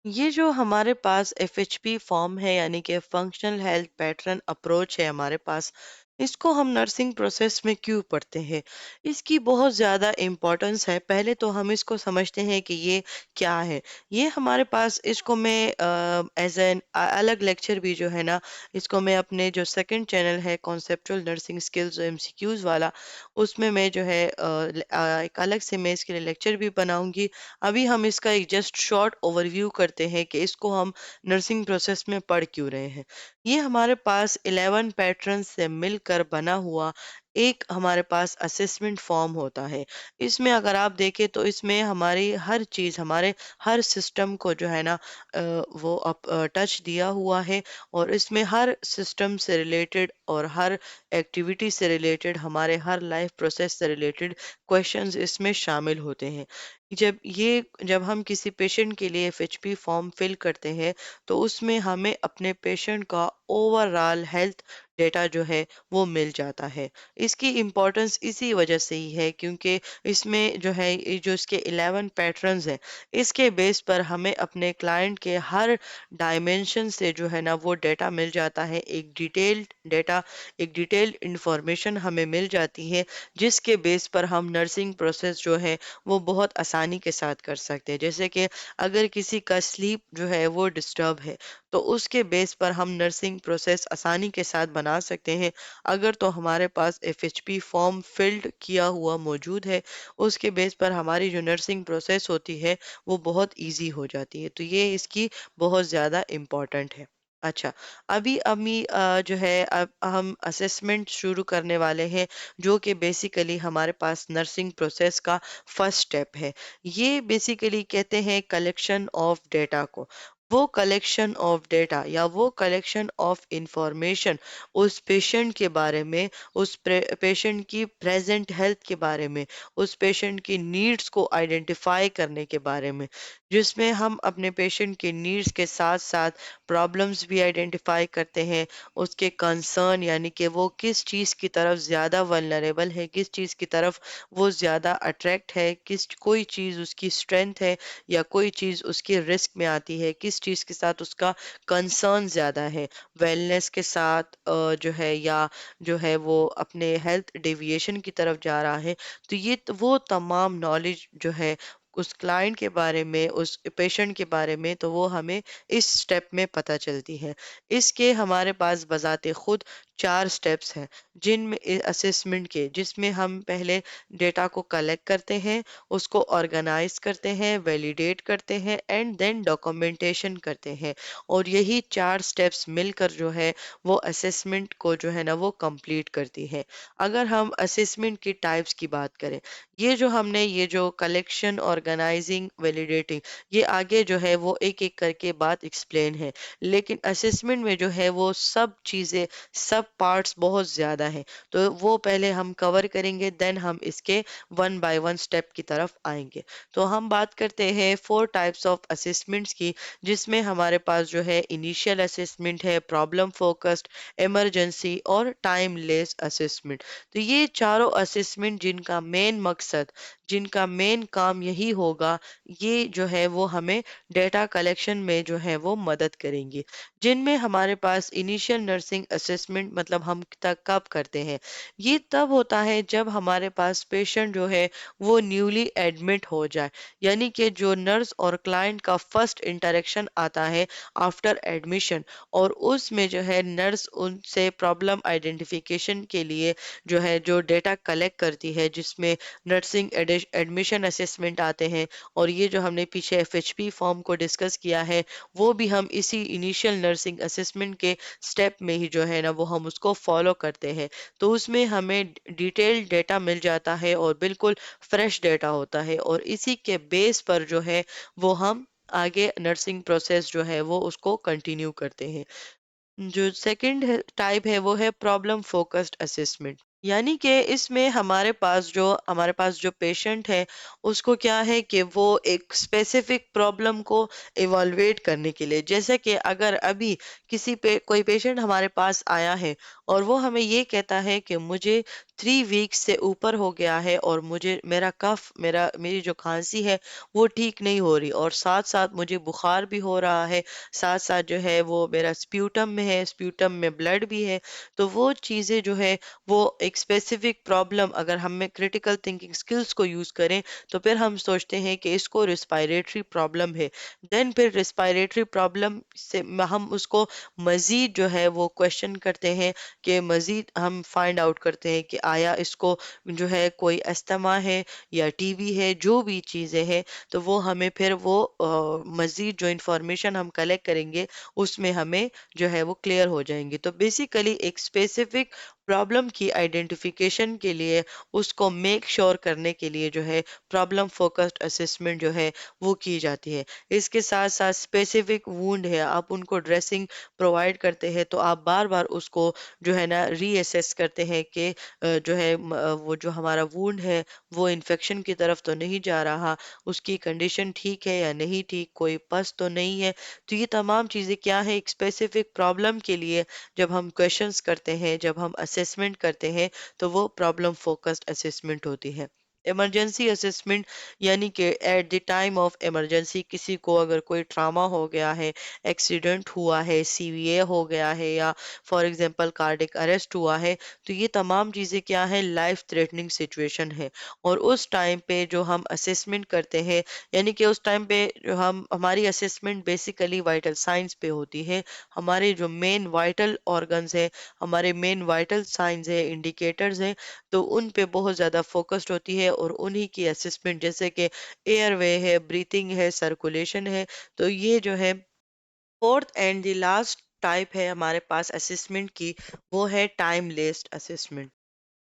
ये जो हमारे पास एफएचपी फॉर्म है, यानी कि फंक्शनल हेल्थ पैटर्न अप्रोच है हमारे पास, इसको हम नर्सिंग प्रोसेस में क्यों पढ़ते हैं? इसकी बहुत ज़्यादा इम्पोर्टेंस है। पहले तो हम इसको समझते हैं कि ये क्या है। ये हमारे पास, इसको मैं एज एन अलग लेक्चर भी जो है ना, इसको मैं अपने जो सेकंड चैनल है कॉन्सेप्चुअल नर्सिंग स्किल्स एमसीक्यूज वाला, उसमें मैं जो है एक अलग से मैं इसके लिए लेक्चर भी बनाऊंगी। अभी हम इसका एक जस्ट शॉर्ट ओवरव्यू करते हैं कि इसको हम नर्सिंग प्रोसेस में पढ़ क्यों रहे हैं। ये हमारे पास 11 पैटर्न से मिलकर बना हुआ एक हमारे पास असेसमेंट फॉर्म होता है। इसमें अगर आप देखें तो इसमें हमारी हर चीज़, हमारे हर सिस्टम को जो है ना वो टच दिया हुआ है, और इसमें हर सिस्टम से रिलेटेड और हर एक्टिविटी से रिलेटेड, हमारे हर लाइफ प्रोसेस से रिलेटेड क्वेश्चंस इसमें शामिल होते हैं। जब हम किसी पेशेंट के लिए एफएचपी फॉर्म फिल करते हैं तो उसमें हमें अपने पेशेंट का ओवरऑल हेल्थ डेटा जो है वो मिल जाता है। इसकी इम्पोर्टेंस इसी वजह से ही है क्योंकि इसमें जो है ये जो इसके 11 पैटर्न्स हैं, इसके बेस पर हमें अपने क्लाइंट के हर डायमेंशन से जो है ना वो डेटा मिल जाता है। एक डिटेल्ड डेटा, एक डिटेल्ड इंफॉर्मेशन हमें मिल जाती है, जिसके बेस पर हम नर्सिंग प्रोसेस जो है वो बहुत आसानी के साथ कर सकते हैं। जैसे कि अगर किसी का स्लीप जो है वो डिस्टर्ब है तो उसके बेस पर हम नर्सिंग प्रोसेस आसानी के साथ बना सकते हैं। अगर तो हमारे पास एफएचपी फॉर्म फिल्ड किया हुआ मौजूद है, उसके बेस पर हमारी जो नर्सिंग प्रोसेस होती है वो बहुत इजी हो जाती है। तो ये इसकी बहुत ज़्यादा इम्पोर्टेंट है। अच्छा, अभी जो है अब हम असेसमेंट शुरू करने वाले हैं, जो कि बेसिकली हमारे पास नर्सिंग प्रोसेस का फर्स्ट स्टेप है। ये बेसिकली कहते हैं कलेक्शन ऑफ डेटा को। वो कलेक्शन ऑफ डेटा या वो कलेक्शन ऑफ इंफॉर्मेशन उस पेशेंट के बारे में, उस पेशेंट की प्रेजेंट हेल्थ के बारे में, उस पेशेंट की नीड्स को आइडेंटिफाई करने के बारे में, जिसमें हम अपने पेशेंट के नीड्स के साथ साथ प्रॉब्लम्स भी आइडेंटिफाई करते हैं, उसके कंसर्न, यानी कि वो किस चीज़ की तरफ ज़्यादा वल्नरेबल है, किस चीज़ की तरफ वो ज़्यादा अट्रैक्ट है, किस कोई चीज़ उसकी स्ट्रेंथ है या कोई चीज़ उसकी रिस्क में आती है, किस चीज़ के साथ उसका कंसर्न ज़्यादा है, वेलनेस के साथ जो है, या जो है वो अपने हेल्थ डेविएशन की तरफ जा रहा है। तो वो तमाम नॉलेज जो है उस क्लाइंट के बारे में, उस पेशेंट के बारे में, तो वो हमें इस स्टेप में पता चलती है। इसके हमारे पास बजाते खुद 4 स्टेप्स हैं, जिनमें असेसमेंट के, जिसमें हम पहले डेटा को कलेक्ट करते हैं, उसको ऑर्गेनाइज करते हैं, वैलिडेट करते हैं एंड देन डॉक्यूमेंटेशन करते हैं। और यही 4 स्टेप्स मिलकर जो है वो असेसमेंट को जो है ना वो कंप्लीट करती है। अगर हम असेसमेंट की टाइप्स की बात करें, ये जो कलेक्शन, ऑर्गेनाइजिंग, वैलिडेटिंग, ये आगे जो है वो एक एक करके बात एक्सप्लेन है। लेकिन असेसमेंट में जो है वो सब चीज़ें, सब पार्ट्स बहुत ज़्यादा हैं, तो वो पहले हम कवर करेंगे, देन हम इसके वन बाय वन स्टेप की तरफ आएंगे। तो हम बात करते हैं 4 टाइप्स ऑफ असेसमेंट्स की, जिसमें हमारे पास जो है इनिशियल असेसमेंट है, प्रॉब्लम फोकस्ड, इमरजेंसी और टाइम लेस असेसमेंट। तो ये चारों असेसमेंट जिनका मेन काम यही होगा, ये जो है वो हमें डेटा कलेक्शन में जो है वो मदद करेंगी। जिनमें हमारे पास इनिशियल नर्सिंग असेसमेंट मतलब हम तक कब करते हैं, ये तब होता है जब हमारे पास पेशेंट जो है वो न्यूली एडमिट हो जाए, यानी कि जो नर्स और क्लाइंट का फर्स्ट इंटरेक्शन आता है आफ्टर एडमिशन, और उसमें जो है नर्स उनसे प्रॉब्लम आइडेंटिफिकेशन के लिए जो है जो डेटा कलेक्ट करती है, जिसमें नर्सिंग एडमिशन असेसमेंट आते हैं, और ये जो हमने पीछे FHP फॉर्म को डिस्कस किया है, वो भी हम इसी इनिशियल नर्सिंग असेसमेंट के स्टेप में ही जो है ना वो हम उसको फॉलो करते हैं। तो उसमें हमें डिटेल्ड डेटा मिल जाता है और बिल्कुल फ्रेश डेटा होता है, और इसी के बेस पर जो है वो हम आगे नर्सिंग प्रोसेस जो है वो उसको कंटिन्यू करते हैं। जो सेकंड टाइप है वो है प्रॉब्लम फोकस्ड असेसमेंट। यानी कि इसमें हमारे पास जो पेशेंट है, उसको क्या है कि वो एक स्पेसिफिक प्रॉब्लम को इवॉल्वेट करने के लिए, जैसे कि अगर अभी कोई पेशेंट हमारे पास आया है और वो हमें ये कहता है कि मुझे 3 वीक्स से ऊपर हो गया है और मुझे मेरी जो खांसी है वो ठीक नहीं हो रही, और साथ साथ मुझे बुखार भी हो रहा है, साथ साथ जो है वो मेरा स्प्यूटम में है, स्प्यूटम में ब्लड भी है। तो वो चीज़ें जो है वो एक स्पेसिफिक प्रॉब्लम, अगर हम में क्रिटिकल थिंकिंग स्किल्स को यूज करें तो फिर हम सोचते हैं कि इसको रिस्पायरेटरी प्रॉब्लम है। देन फिर रिस्पायरेटरी प्रॉब्लम से हम उसको मजीद जो है वो क्वेश्चन करते हैं, कि मजीद हम फाइंड आउट करते हैं कि आया इसको जो है कोई अस्थमा है या टीबी है, जो भी चीज़ें हैं। तो वो हमें फिर वो मजीद जो इंफॉर्मेशन हम कलेक्ट करेंगे उसमें हमें जो है वो क्लियर हो जाएंगे। तो बेसिकली एक स्पेसिफिक प्रॉब्लम की आइडेंटिफिकेशन के लिए, उसको मेक श्योर करने के लिए जो है प्रॉब्लम फोकस्ड असेसमेंट जो है वो की जाती है। इसके साथ साथ स्पेसिफिक वूंड है, आप उनको ड्रेसिंग प्रोवाइड करते हैं तो आप बार बार उसको जो है ना रीअसेस करते हैं कि जो है वो जो हमारा वूंड है वो इन्फेक्शन की तरफ तो नहीं जा रहा, उसकी कंडीशन ठीक है या नहीं ठीक, कोई पस तो नहीं है। तो ये तमाम चीज़ें क्या है, एक स्पेसिफिक प्रॉब्लम के लिए जब हम क्वेश्चंस करते हैं, जब हम असेसमेंट करते हैं, तो वो प्रॉब्लम फोकस्ड असेसमेंट होती है। इमरजेंसी असेसमेंट, यानी कि at the time of emergency किसी को अगर कोई ट्रामा हो गया है, एक्सीडेंट हुआ है, CVA हो गया है, या फॉर एग्जांपल कार्डिक अरेस्ट हुआ है, तो ये तमाम चीज़ें क्या है, लाइफ थ्रेटनिंग सिचुएशन है। और उस टाइम पे जो हम असेसमेंट करते हैं, यानी कि उस टाइम पे जो हमारी असेसमेंट बेसिकली वाइटल साइंस पे होती है। हमारे जो मेन वाइटल ऑर्गन्स है, हमारे मेन वाइटल साइंस है, इंडिकेटर्स हैं, तो उन पे बहुत ज़्यादा फोकस्ड होती है, और उन्हीं की असेसमेंट, जैसे कि एयरवे है, ब्रीथिंग है, सर्कुलेशन है। तो ये जो है fourth and the last type है हमारे पास असेसमेंट की, वो है टाइम लेस्ड असेसमेंट।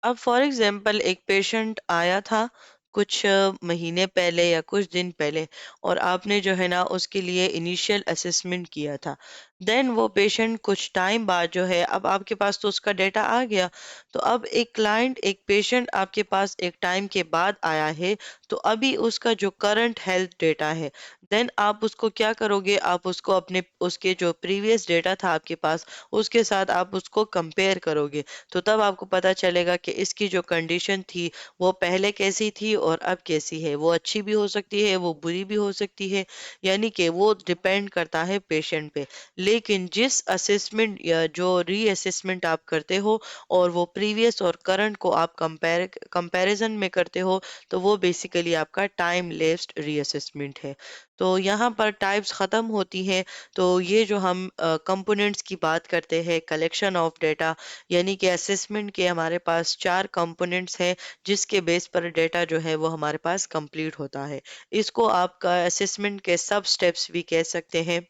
अब फॉर एग्जाम्पल एक पेशेंट आया था कुछ महीने पहले या कुछ दिन पहले, और आपने जो है ना उसके लिए इनिशियल असेसमेंट किया था। देन वो पेशेंट कुछ टाइम बाद जो है, अब आपके पास तो उसका डेटा आ गया। तो अब एक पेशेंट आपके पास एक टाइम के बाद आया है, तो अभी उसका जो करंट हेल्थ डेटा है, देन आप उसको क्या करोगे, आप उसको अपने उसके जो प्रीवियस डेटा था आपके पास उसके साथ आप उसको कंपेयर करोगे। तो तब आपको पता चलेगा कि इसकी जो कंडीशन थी वो पहले कैसी थी और अब कैसी है। वो अच्छी भी हो सकती है, वो बुरी भी हो सकती है, यानी कि वो डिपेंड करता है पेशेंट पे। लेकिन जिस असेसमेंट या जो रीअसेसमेंट आप करते हो और वो प्रीवियस और करंट को आप कंपैरिजन में करते हो, तो वो बेसिकली आपका टाइम लेस्ड रीअसेसमेंट है। तो यहाँ पर टाइप्स ख़त्म होती हैं। तो ये जो हम कंपोनेंट्स की बात करते हैं, कलेक्शन ऑफ डेटा, यानी कि असेसमेंट के हमारे पास 4 कंपोनेंट्स हैं, जिसके बेस पर डेटा जो है वो हमारे पास कंप्लीट होता है। इसको आप असेसमेंट के सब स्टेप्स भी कह सकते हैं,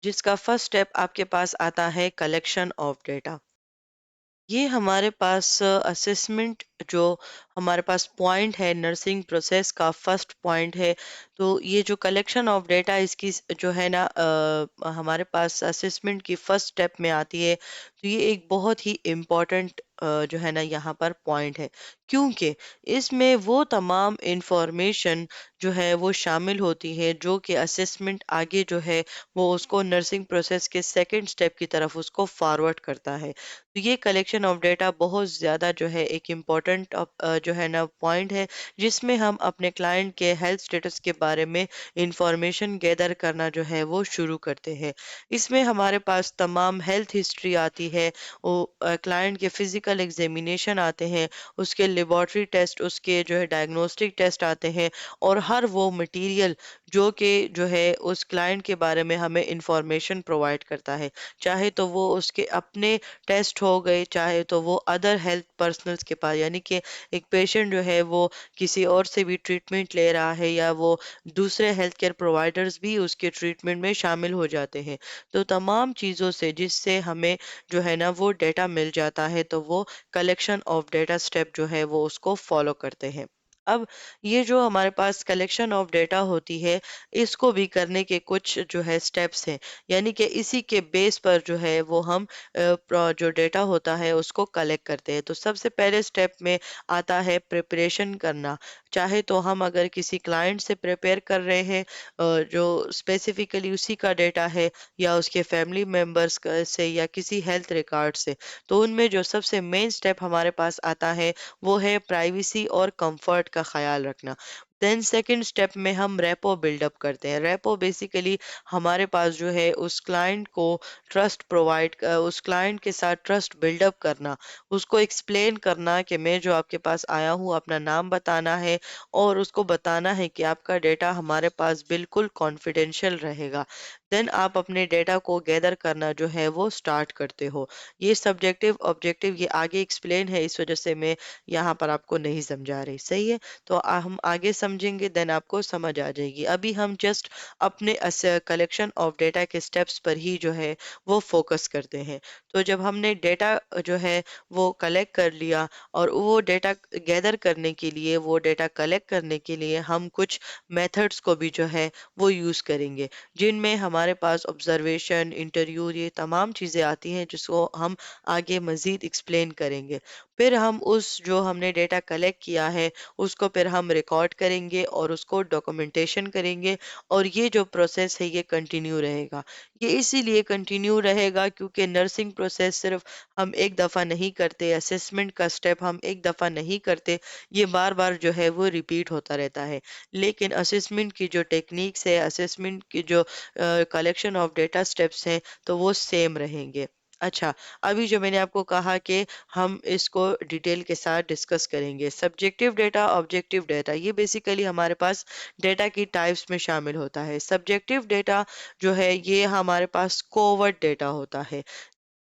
जिसका फर्स्ट स्टेप आपके पास आता है कलेक्शन ऑफ डेटा। ये हमारे पास असेसमेंट जो हमारे पास पॉइंट है, नर्सिंग प्रोसेस का फर्स्ट पॉइंट है। तो ये जो कलेक्शन ऑफ डेटा इसकी जो है ना हमारे पास असेसमेंट की फर्स्ट स्टेप में आती है। तो ये एक बहुत ही इम्पोर्टेंट जो है ना यहाँ पर पॉइंट है, क्योंकि इसमें वो तमाम इंफॉर्मेशन जो है वो शामिल होती है जो कि असेसमेंट आगे जो है वो उसको नर्सिंग प्रोसेस के सेकंड स्टेप की तरफ उसको फॉरवर्ड करता है। तो ये कलेक्शन ऑफ डेटा बहुत ज़्यादा जो है एक इम्पॉर्टेंट जो है ना पॉइंट है, जिसमें हम अपने क्लाइंट के हेल्थ स्टेटस के बारे में इंफॉर्मेशन गैदर करना जो है वो शुरू करते हैं। इसमें हमारे पास तमाम हेल्थ हिस्ट्री आती है, वो क्लाइंट के फिजिकल एग्जामिनेशन आते हैं, उसके लेबोरेटरी टेस्ट, उसके जो है डायग्नोस्टिक टेस्ट आते हैं, और हर वो मटेरियल जो कि जो है उस क्लाइंट के बारे में हमें इंफॉर्मेशन प्रोवाइड करता है। चाहे तो वो उसके अपने टेस्ट टेस्ट हो गए, चाहे तो वो अदर हेल्थ पर्सनल्स के पास, यानी कि एक पेशेंट जो है वो किसी और से भी ट्रीटमेंट ले रहा है या वो दूसरे हेल्थ केयर प्रोवाइडर्स भी उसके ट्रीटमेंट में शामिल हो जाते हैं। तो तमाम चीज़ों से जिससे हमें जो है ना वो डेटा मिल जाता है, तो वो कलेक्शन ऑफ डेटा स्टेप जो है वो उसको फॉलो करते हैं। अब ये जो हमारे पास कलेक्शन ऑफ डेटा होती है, इसको भी करने के कुछ जो है स्टेप्स हैं, यानी कि इसी के बेस पर जो है वो हम जो डेटा होता है उसको कलेक्ट करते हैं। तो सबसे पहले स्टेप में आता है प्रिपरेशन करना। चाहे तो हम अगर किसी क्लाइंट से प्रिपेयर कर रहे हैं जो स्पेसिफिकली उसी का डेटा है, या उसके फैमिली मेंबर्स से, या किसी हेल्थ रिकॉर्ड से, तो उनमें जो सबसे मेन स्टेप हमारे पास आता है वो है प्राइवेसी और कंफर्ट का ख्याल रखना। देन सेकंड स्टेप में हम रेपो बिल्डअप करते हैं। रेपो बेसिकली हमारे पास जो है उस क्लाइंट को उस क्लाइंट के साथ ट्रस्ट बिल्डअप करना, उसको एक्सप्लेन करना कि मैं जो आपके पास आया हूँ, अपना नाम बताना है और उसको बताना है कि आपका डेटा हमारे पास बिल्कुल कॉन्फिडेंशियल रहेगा। देन आप अपने डेटा को गैदर करना जो है वो स्टार्ट करते हो। ये सब्जेक्टिव ऑब्जेक्टिव ये आगे एक्सप्लेन है, इस वजह से मैं यहाँ पर आपको नहीं समझा रही, सही है। तो हम आगे समझेंगे, देन आपको समझ आ जाएगी। अभी हम जस्ट अपने कलेक्शन ऑफ डेटा के स्टेप्स पर ही जो है वो फोकस करते हैं। तो जब हमने डेटा जो है वो कलेक्ट कर लिया, और वो डेटा गैदर करने के लिए, वो डेटा कलेक्ट करने के लिए हम कुछ मेथड्स को भी जो है वो यूज़ करेंगे, जिनमें हमारे पास ऑब्जर्वेशन, इंटरव्यू, ये तमाम चीज़ें आती हैं जिसको हम आगे मज़ीद एक्सप्लेन करेंगे। फिर हम उस जो हमने डेटा कलेक्ट किया है उसको फिर हम रिकॉर्ड करेंगे और उसको डॉक्यूमेंटेशन करेंगे, और ये जो प्रोसेस है ये कंटिन्यू रहेगा। ये इसीलिए कंटिन्यू रहेगा क्योंकि नर्सिंग प्रोसेस सिर्फ हम एक दफ़ा नहीं करते, असेसमेंट का स्टेप हम एक दफ़ा नहीं करते, ये बार बार जो है वो रिपीट होता रहता है। लेकिन असेसमेंट की जो टेक्निक्स है, असेसमेंट की जो कलेक्शन ऑफ डेटा स्टेप्स हैं, तो वो सेम रहेंगे। अच्छा, अभी जो मैंने आपको कहा कि हम इसको डिटेल के साथ डिस्कस करेंगे। सब्जेक्टिव डेटा, ऑब्जेक्टिव डेटा, ये बेसिकली हमारे पास डेटा की टाइप्स में शामिल होता है। सब्जेक्टिव डेटा जो है ये हमारे पास कोवर्ट डेटा होता है।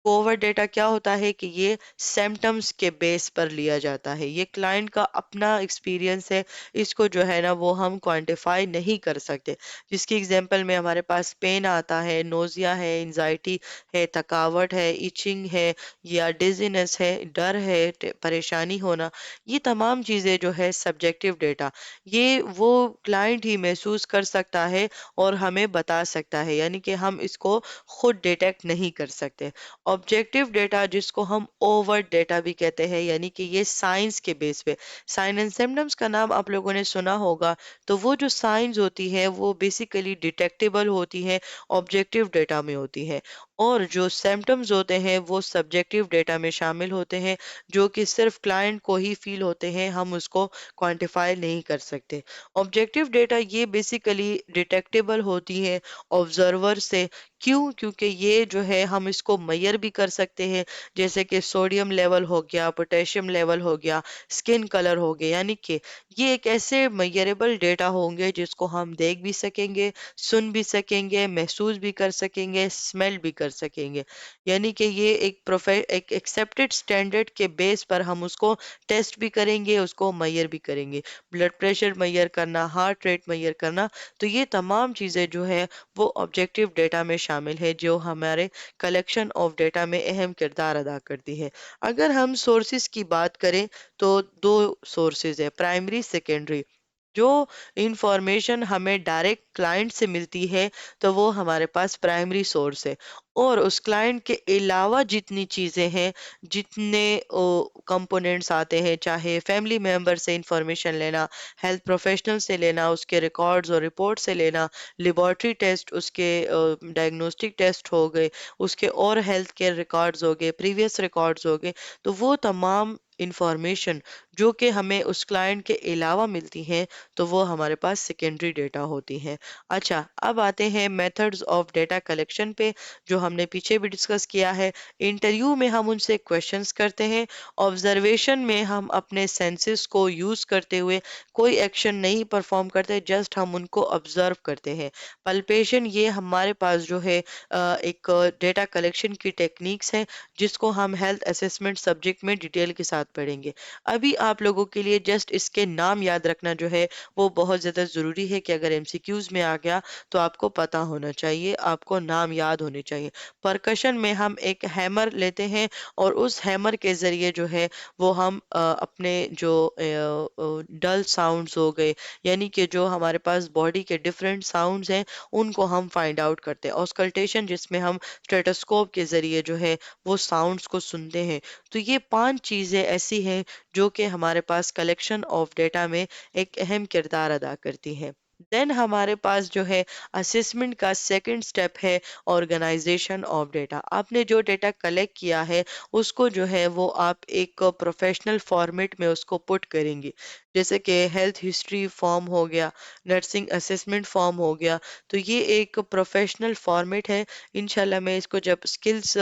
कोवर्ट डेटा क्या होता है कि ये सिम्टम्स के बेस पर लिया जाता है, ये क्लाइंट का अपना एक्सपीरियंस है, इसको जो है ना वो हम क्वांटिफाई नहीं कर सकते। जिसकी एग्जांपल में हमारे पास पेन आता है, नोजिया है, एंजाइटी है, थकावट है, इचिंग है, या डिजीनेस है, डर है, परेशानी होना, ये तमाम चीज़ें जो है सब्जेक्टिव डेटा, ये वो क्लाइंट ही महसूस कर सकता है और हमें बता सकता है, यानी कि हम इसको खुद डिटेक्ट नहीं कर सकते। ऑब्जेक्टिव डेटा जिसको हम ओवर्ट डेटा भी कहते हैं, यानी कि ये साइंस के बेस पे, साइन एंड सिम्टम्स का नाम आप लोगों ने सुना होगा। तो वो जो साइंस होती है वो बेसिकली डिटेक्टेबल होती है, ऑब्जेक्टिव डेटा में होती है। और जो सिम्टम्स होते हैं वो सब्जेक्टिव डेटा में शामिल होते हैं, जो कि सिर्फ क्लाइंट को ही फील होते हैं, हम उसको क्वांटिफाई नहीं कर सकते। ऑब्जेक्टिव डेटा ये बेसिकली डिटेक्टेबल होती है ऑब्जर्वर से। क्यों? क्योंकि ये जो है हम इसको मेजर भी कर सकते हैं, जैसे कि सोडियम लेवल हो गया, पोटेशियम लेवल हो गया, स्किन कलर हो गया, यानी कि ये एक ऐसे मेजरेबल डेटा होंगे जिसको हम देख भी सकेंगे, सुन भी सकेंगे, महसूस भी कर सकेंगे, स्मेल भी कर सकेंगे। यानी कि ये एक एक्सेप्टेड स्टैंडर्ड के बेस पर हम उसको टेस्ट भी करेंगे, उसको मेजर भी करेंगे। ब्लड प्रेशर मेजर करना, हार्ट रेट मेजर करना, तो ये तमाम चीज़ें जो है वो ऑब्जेक्टिव डेटा में शामिल है, जो हमारे कलेक्शन ऑफ डेटा में अहम किरदार अदा करती है। अगर हम सोर्सेज की बात करें, तो दो सोर्सेज है, प्राइमरी, सेकेंडरी। जो इंफॉर्मेशन हमें डायरेक्ट क्लाइंट से मिलती है, तो वो हमारे पास प्राइमरी सोर्स है। और उस क्लाइंट के अलावा जितनी चीज़ें हैं, जितने कंपोनेंट्स आते हैं, चाहे फैमिली मेम्बर से इंफॉर्मेशन लेना, हेल्थ प्रोफेशनल से लेना, उसके रिकॉर्ड्स और रिपोर्ट से लेना, लेबॉर्ट्री टेस्ट, उसके डायग्नोस्टिक टेस्ट हो गए, उसके और हेल्थ केयर रिकॉर्ड्स हो गए, प्रीवियस रिकॉर्ड्स हो गए, तो वो तमाम انفارمیشن جو کہ ہمیں اس کلائنٹ کے علاوہ ملتی ہیں تو وہ ہمارے پاس سیکنڈری ڈیٹا ہوتی ہیں۔ اچھا، اب آتے ہیں میتھڈز آف ڈیٹا کلیکشن پہ، جو ہم نے پیچھے بھی ڈسکس کیا ہے۔ انٹرویو میں ہم ان سے کویشچنز کرتے ہیں، آبزرویشن میں ہم اپنے سینسز کو یوز کرتے ہوئے کوئی ایکشن نہیں پرفارم کرتے، جسٹ ہم ان کو آبزرو کرتے ہیں۔ پلپیشن، یہ ہمارے پاس جو ہے ایک ڈیٹا کلیکشن کی ٹیکنیکس ہیں جس کو ہم ہیلتھ اسیسمنٹ سبجیکٹ میں ڈیٹیل کے ساتھ پڑھیں گے۔ ابھی آپ لوگوں کے لیے جسٹ اس کے نام یاد رکھنا جو ہے وہ بہت زیادہ ضروری ہے کہ اگر ایم سی کیوز میں آ گیا تو آپ کو پتا ہونا چاہیے، آپ کو نام یاد ہونے چاہیے۔ پرکشن میں ہم ایک ہیمر لیتے ہیں اور اس ہیمر کے ذریعے جو ہے وہ ہم اپنے جو ڈل ساؤنڈز ہو گئے، یعنی کہ جو ہمارے پاس باڈی کے ڈفرینٹ ساؤنڈز ہیں ان کو ہم فائنڈ آؤٹ کرتے ہیں۔ آسکلٹیشن، جس میں ہم اسٹیٹوسکوپ کے ذریعے جو ہے وہ ساؤنڈز کو سنتے ہیں۔ تو یہ 5 چیزیں ایسی ہیں جو کہ ہمارے پاس کلیکشن آف ڈیٹا میں ایک اہم کردار ادا کرتی ہیں۔ دین ہمارے پاس جو ہے اسسمنٹ کا سیکنڈ سٹیپ ہے آرگنائزیشن آف ڈیٹا۔ آپ نے جو ڈیٹا کلیکٹ کیا ہے اس کو جو ہے وہ آپ ایک پروفیشنل فارمیٹ میں اس کو پٹ کریں گے، جیسے کہ ہیلتھ ہسٹری فارم ہو گیا، نرسنگ اسسمنٹ فارم ہو گیا۔ تو یہ ایک پروفیشنل فارمیٹ ہے۔ انشاءاللہ میں اس کو جب اسکلز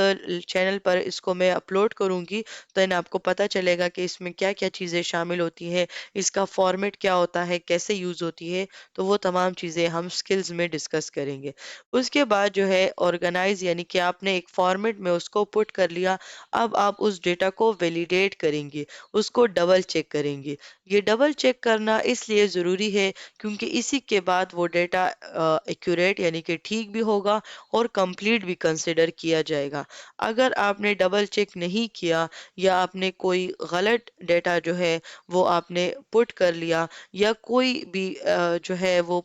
چینل پر اس کو میں اپلوڈ کروں گی تو آپ کو پتا چلے گا کہ اس میں کیا کیا چیزیں شامل ہوتی ہیں، اس کا فارمیٹ کیا ہوتا ہے، کیسے یوز ہوتی ہے۔ تو وہ تمام چیزیں ہم اسکلز میں ڈسکس کریں گے۔ اس کے بعد جو ہے آرگنائز، یعنی کہ آپ نے ایک فارمیٹ میں اس کو پٹ کر لیا، اب آپ اس ڈیٹا کو ویلیڈیٹ کریں گے، اس کو ڈبل چیک کریں گے۔ یہ ڈبل چیک کرنا اس لیے ضروری ہے کیونکہ اسی کے بعد وہ ڈیٹا ایکوریٹ یعنی کہ ٹھیک بھی ہوگا اور کمپلیٹ بھی کنسیڈر کیا جائے گا۔ اگر آپ نے ڈبل چیک نہیں کیا یا آپ نے کوئی غلط ڈیٹا جو ہے وہ آپ نے پٹ کر لیا یا کوئی بھی جو ہے وہ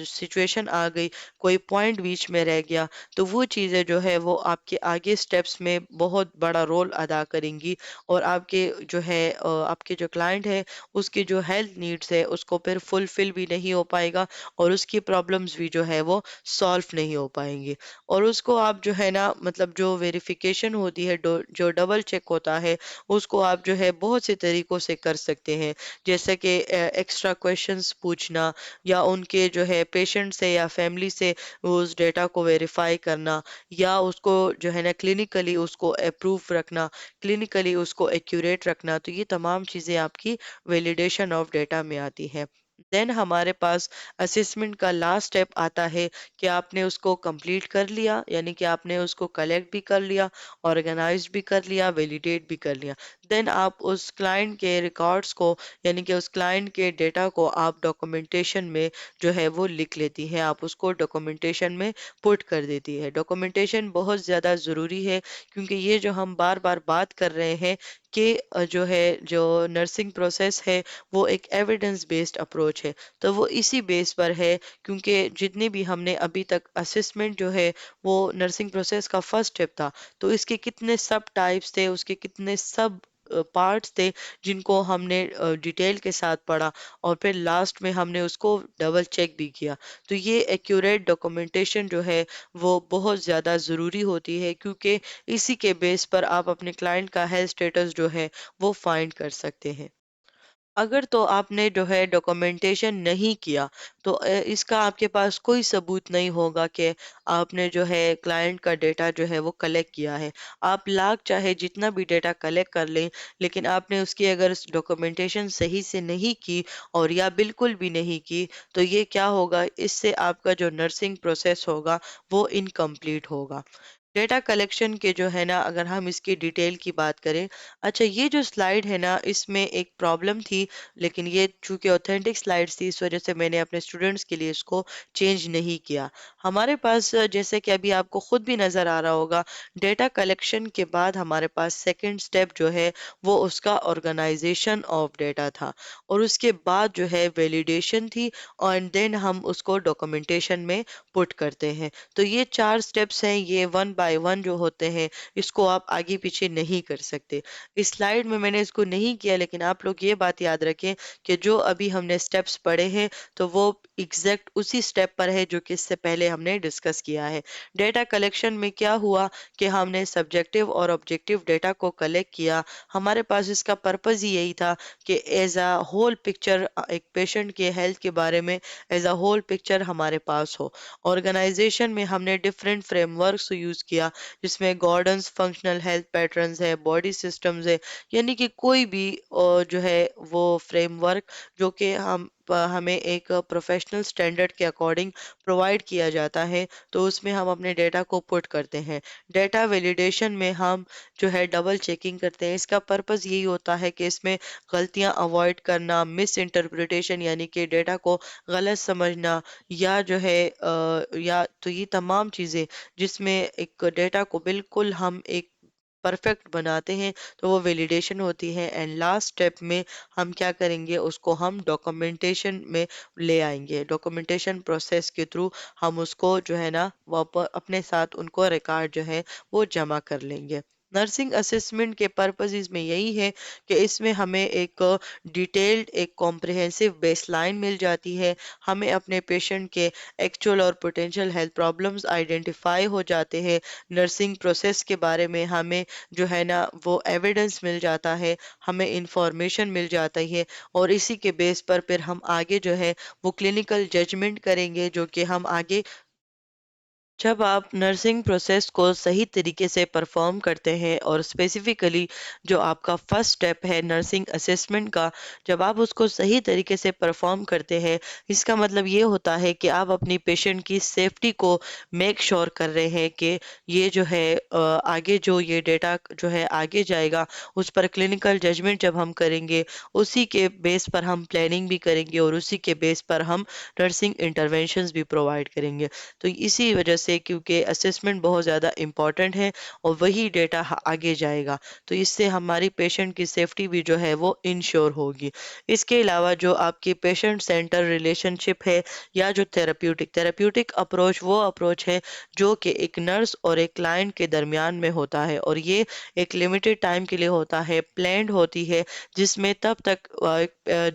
سچویشن آ گئی، کوئی پوائنٹ بیچ میں رہ گیا، تو وہ چیزیں جو ہے وہ آپ کے آگے سٹیپس میں بہت بڑا رول ادا کریں گی اور آپ کے جو ہے آپ کے جو کلائنٹ ہے اس کی جو ہیلتھ نیڈز ہے اس کو پھر فلفل بھی نہیں ہو پائے گا اور اس کی پرابلمز بھی جو ہے وہ سالو نہیں ہو پائیں گی۔ اور اس کو آپ جو ہے نا مطلب جو ویریفیکیشن ہوتی ہے، جو ڈبل چیک ہوتا ہے، اس کو آپ جو ہے بہت سے طریقوں سے کر سکتے ہیں، جیسے کہ ایکسٹرا کویشچنز پوچھنا یا ان کے جو ہے پیشنٹ سے یا فیملی سے اس ڈیٹا کو ویریفائی کرنا یا اس کو جو ہے نا کلینکلی اس کو اپروف رکھنا، کلینکلی اس کو ایکوریٹ رکھنا۔ تو یہ تمام چیزیں آپ کی ویلیڈیشن آف ڈیٹا میں آتی ہے۔ دین ہمارے پاس اسسمنٹ کا لاسٹ سٹیپ آتا ہے کہ آپ نے اس کو کمپلیٹ کر لیا، یعنی کہ آپ نے اس کو کلیکٹ بھی کر لیا، آرگنائز بھی کر لیا، ویلیڈیٹ بھی کر لیا۔ دین آپ اس کلائنٹ کے ریکارڈز کو یعنی کہ اس کلائنٹ کے ڈیٹا کو آپ ڈاکومنٹیشن میں جو ہے وہ لکھ لیتی ہے، آپ اس کو ڈاکومنٹیشن میں پٹ کر دیتی ہے۔ ڈاکومنٹیشن بہت زیادہ ضروری ہے کیونکہ یہ جو ہم بار بار بات کر رہے ہیں کہ جو ہے جو نرسنگ پروسیس ہے وہ ایک ایویڈنس بیسڈ اپروچ ہے، تو وہ اسی بیس پر ہے کیونکہ جتنی بھی ہم نے ابھی تک اسسمنٹ جو ہے وہ نرسنگ پروسیس کا فرسٹ اسٹیپ تھا، تو اس کے کتنے سب ٹائپس تھے، اس کے کتنے سب پارٹس تھے جن کو ہم نے ڈیٹیل کے ساتھ پڑھا اور پھر لاسٹ میں ہم نے اس کو ڈبل چیک بھی کیا۔ تو یہ ایکوریٹ ڈاکومنٹیشن جو ہے وہ بہت زیادہ ضروری ہوتی ہے کیونکہ اسی کے بیس پر آپ اپنے کلائنٹ کا ہیلتھ اسٹیٹس جو ہے وہ فائنڈ کر سکتے ہیں۔ اگر تو آپ نے جو ہے ڈاکومنٹیشن نہیں کیا تو اس کا آپ کے پاس کوئی ثبوت نہیں ہوگا کہ آپ نے جو ہے کلائنٹ کا ڈیٹا جو ہے وہ کلیکٹ کیا ہے۔ آپ لاکھ چاہے جتنا بھی ڈیٹا کلیکٹ کر لیں لیکن آپ نے اس کی اگر ڈاکومنٹیشن صحیح سے نہیں کی اور یا بالکل بھی نہیں کی تو یہ کیا ہوگا، اس سے آپ کا جو نرسنگ پروسیس ہوگا وہ انکمپلیٹ ہوگا۔ ڈیٹا کلیکشن کے جو ہے نا اگر ہم اس کی ڈیٹیل کی بات کریں، اچھا یہ جو سلائیڈ ہے نا اس میں ایک پرابلم تھی لیکن یہ چونکہ اوتھینٹک سلائیڈز تھی اس وجہ سے میں نے اپنے اسٹوڈنٹس کے لیے اس کو چینج نہیں کیا۔ ہمارے پاس جیسے کہ ابھی آپ کو خود بھی نظر آ رہا ہوگا، ڈیٹا کلیکشن کے بعد ہمارے پاس سیکنڈ سٹیپ جو ہے وہ اس کا آرگنائزیشن آف ڈیٹا تھا اور اس کے بعد جو ہے ویلیڈیشن تھی اور دین ہم اس کو ڈاکومنٹیشن میں پٹ کرتے ہیں۔ تو یہ 4 سٹیپس ہیں، یہ 1 बाय वन जो होते हैं, इसको आप आगे पीछे नहीं कर सकते। इस स्लाइड में मैंने इसको नहीं किया, लेकिन आप लोग ये बात याद रखें कि जो अभी हमने स्टेप्स पढ़े हैं तो वो एग्जैक्ट उसी स्टेप पर है जो कि इससे पहले हमने डिस्कस किया है। डेटा कलेक्शन में क्या हुआ कि हमने सब्जेक्टिव और ऑब्जेक्टिव डेटा को कलेक्ट किया। हमारे पास इसका पर्पस ही यही था कि एज अ होल पिक्चर एक पेशेंट के हेल्थ के बारे में एज अ होल पिक्चर हमारे पास हो। ऑर्गेनाइजेशन में हमने डिफरेंट फ्रेमवर्क्स यूज किया, जिसमें गॉर्डन्स, फंक्शनल हेल्थ पैटर्न्स है, बॉडी सिस्टम्स है, यानी कि कोई भी जो है वो फ्रेमवर्क जो कि हमें एक प्रोफेशनल स्टैंडर्ड के अकॉर्डिंग प्रोवाइड किया जाता है, तो उसमें हम अपने डेटा को पुट करते हैं। डेटा वैलिडेशन में हम जो है डबल चेकिंग करते हैं। इसका पर्पस यही होता है कि इसमें गलतियां अवॉइड करना, मिस इंटरप्रिटेशन यानी कि डेटा को गलत समझना, या जो है या तो ये तमाम चीज़ें जिसमें एक डेटा को बिल्कुल हम एक परफेक्ट बनाते हैं, तो वो वैलिडेशन होती है। एंड लास्ट स्टेप में हम क्या करेंगे, उसको हम डॉक्यूमेंटेशन में ले आएंगे। डॉक्यूमेंटेशन प्रोसेस के थ्रू हम उसको जो है ना वापस अपने साथ उनको रिकॉर्ड जो है वो जमा कर लेंगे। नर्सिंग असेसमेंट के पर्पसेस में यही है कि इसमें हमें एक डिटेल्ड, एक कॉम्प्रिहेंसिव बेसलाइन मिल जाती है। हमें अपने पेशेंट के एक्चुअल और पोटेंशियल हेल्थ प्रॉब्लम्स आइडेंटिफाई हो जाते हैं। नर्सिंग प्रोसेस के बारे में हमें जो है ना वो एविडेंस मिल जाता है, हमें इंफॉर्मेशन मिल जाती है, और इसी के बेस पर फिर हम आगे जो है वो क्लिनिकल जजमेंट करेंगे, जो कि हम आगे जब आप नर्सिंग प्रोसेस को सही तरीके से परफॉर्म करते हैं, और स्पेसिफिकली जो आपका फर्स्ट स्टेप है नर्सिंग असेसमेंट का, जब आप उसको सही तरीके से परफॉर्म करते हैं, इसका मतलब ये होता है कि आप अपनी पेशेंट की सेफ्टी को मेक श्योर कर रहे हैं कि ये जो है आगे जो ये डेटा जो है आगे जाएगा, उस पर क्लिनिकल जजमेंट जब हम करेंगे, उसी के बेस पर हम प्लानिंग भी करेंगे, और उसी के बेस पर हम नर्सिंग इंटरवेंशंस भी प्रोवाइड करेंगे। तो इसी वजह से, क्योंकि असेसमेंट बहुत ज़्यादा इम्पॉर्टेंट है और वही डेटा आगे जाएगा, तो इससे हमारी पेशेंट की सेफ्टी भी जो है वो इंश्योर होगी। इसके अलावा जो आपकी पेशेंट सेंटर रिलेशनशिप है, या जो थेराप्यूटिक थेराप्यूटिक अप्रोच, वो अप्रोच है जो कि एक नर्स और एक क्लाइंट के दरमियान में होता है, और ये एक लिमिटेड टाइम के लिए होता है, प्लान्ड होती है, जिसमें तब तक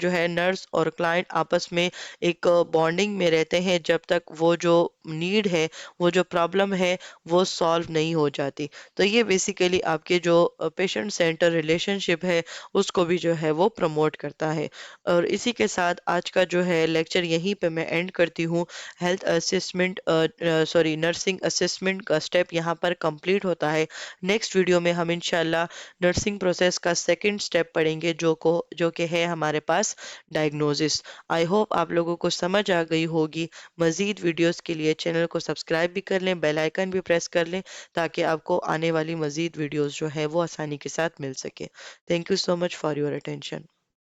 जो है नर्स और क्लाइंट आपस में एक बॉन्डिंग में रहते हैं जब तक वो जो नीड है, वो जो प्रॉब्लम है, वो सॉल्व नहीं हो जाती। तो ये बेसिकली आपके जो पेशेंट सेंटर रिलेशनशिप है, उसको भी जो है वो प्रमोट करता है। और इसी के साथ आज का जो है लेक्चर यहीं पे मैं एंड करती हूँ। Health assessment sorry nursing assessment का स्टेप यहाँ पर कंप्लीट होता है। नेक्स्ट वीडियो में हम इंशाल्लाह नर्सिंग प्रोसेस का सेकंड स्टेप पढ़ेंगे, जो कि है हमारे पास डायग्नोसिस। आई होप आप लोगों को समझ आ गई होगी। मज़ीद वीडियोस के लिए चैनल को सब्सक्राइब भी कर लें, बेल आइकन भी प्रेस कर लें, ताकि आपको आने वाली मज़ीद वीडियोस जो है वो आसानी के साथ मिल सके। Thank you so much for your attention.